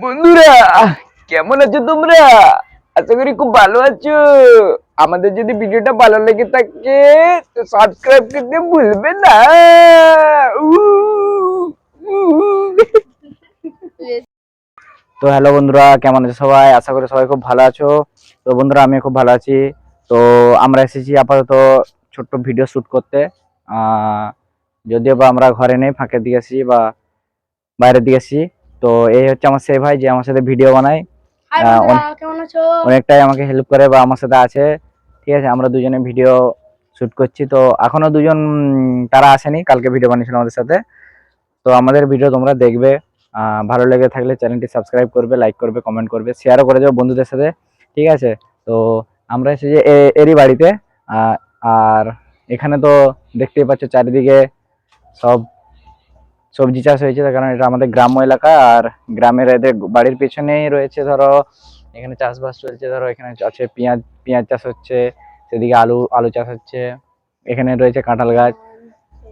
বন্ধুরা কেমন আছো তোমরা? আশা করি খুব ভালো আছো। আমাদের যদি ভিডিওটা ভালো লেগে থাকে তো সাবস্ক্রাইব করতে ভুলবে না। তো হ্যালো বন্ধুরা, কেমন আছো সবাই? আশা করি সবাই খুব ভালো আছো। তো বন্ধুরা, আমি খুব ভালো আছি। তো আমরা এসেছি আপাতত ছোট্ট ভিডিও শুট করতে। যদিও বা আমরা ঘরে নেই, ফাঁকের দিকে আছি বা বাইরের দিকে আছি। তো এই হচ্ছে আমার সেই ভাই যে আমার সাথে ভিডিও বানায়। অনেকটাই আমাকে হেল্প করে বা আমার সাথে আছে। ঠিক আছে, আমরা দুজনে ভিডিও শুট করছি। তো এখনো দুজন তারা আসেনি, কালকে ভিডিও বানিয়েছিল আমাদের সাথে। তো আমাদের ভিডিও তোমরা দেখবে, ভালো লেগে থাকলে চ্যানেলটি সাবস্ক্রাইব করবে, লাইক করবে, কমেন্ট করবে, শেয়ারও করে যাও বন্ধুদের সাথে। ঠিক আছে, তো আমরা এসেছি এরই বাড়িতে। আর এখানে তো দেখতেই পাচ্ছ চারিদিকে সব সবজি চাষ হয়েছে, তার কারণ এটা আমাদের গ্রাম্য এলাকা। আর গ্রামের এদের বাড়ির পেছনেই রয়েছে, ধরো এখানে চাষবাস চলছে। ধরো এখানে আছে পেঁয়াজ, পেঁয়াজ চাষ হচ্ছে, সেদিকে আলু আলু চাষ হচ্ছে। এখানে রয়েছে কাঁঠাল গাছ,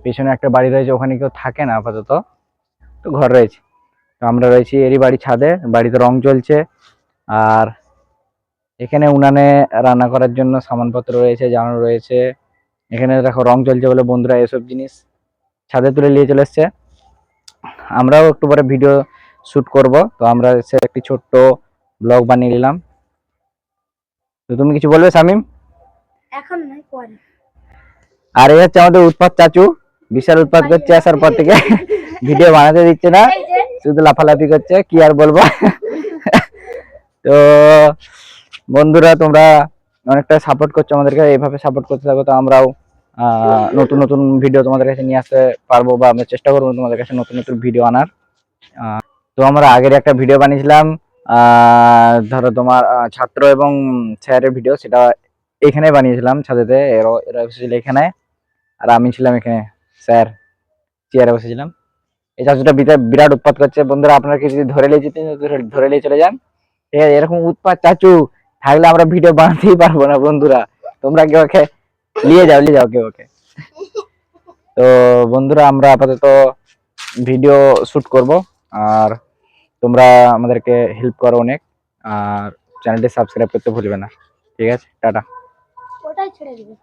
পেছনে একটা বাড়ি রয়েছে, ওখানে কেউ থাকে না আপাতত, তো ঘর রয়েছে। তো আমরা রয়েছি এরই বাড়ি ছাদে, বাড়িতে রং চলছে। আর এখানে উনানে রান্না করার জন্য সামানপত্র রয়েছে, জানানো রয়েছে। এখানে দেখো রং চলছে বলে বন্ধুরা এসব জিনিস ছাদে তুলে নিয়ে চলে এসছে। আমরাও একটু পরে ভিডিও শুট করব, তো আমরা সে একটি ছোট্ট ব্লগ বানিয়ে নিলাম। তো তুমি কিছু বলবে শামিম? এখন নয়, পরে। আর এই হচ্ছে আমাদের উৎপাত চাচু, বিশাল উৎপাত করছে আসার পর থেকে। ভিডিও বানাতে দিচ্ছে না, শুধু লাফালাফি করছে, কি আর বলবো। তো বন্ধুরা, তোমরা অনেকটা সাপোর্ট করছো আমাদেরকে, এইভাবে সাপোর্ট করতে থাকো। তো আমরাও নতুন নতুন ভিডিও তোমাদের কাছে নিয়ে আসতে পারবো, বা আমরা চেষ্টা করবো তোমাদের কাছে নতুন নতুন ভিডিও আনার। তো আমরা আগের একটা ভিডিও বানিয়েছিলাম, ধরো তোমার ছাত্র এবং স্যারের ভিডিও, সেটা এখানে বানিয়েছিলাম ছাদেতে। এরা এরা এসেছিল এখানে, আর আমি ছিলাম এখানে স্যার চেয়ারে বসেছিলাম। এই চাচুটা বিরাট উৎপাত করছে বন্ধুরা, আপনারা কি যদি ধরে নিয়ে যেতে ধরে নিয়ে চলে যান। ঠিক আছে, এরকম উৎপাত চাচু থাকলে আমরা ভিডিও বানাতেই পারবো না বন্ধুরা। তোমরা কেউ ওকে নিয়ে যাও কেউ ওকে। তো বন্ধুরা, আমরা আপাতত ভিডিও শুট করব, আর তোমরা আমাদেরকে হেল্প করো অনেক। আর চ্যানেলটি সাবস্ক্রাইব করতে ভুলবে না। ঠিক আছে, টাটা। ওটাই ছেড়ে দিবে।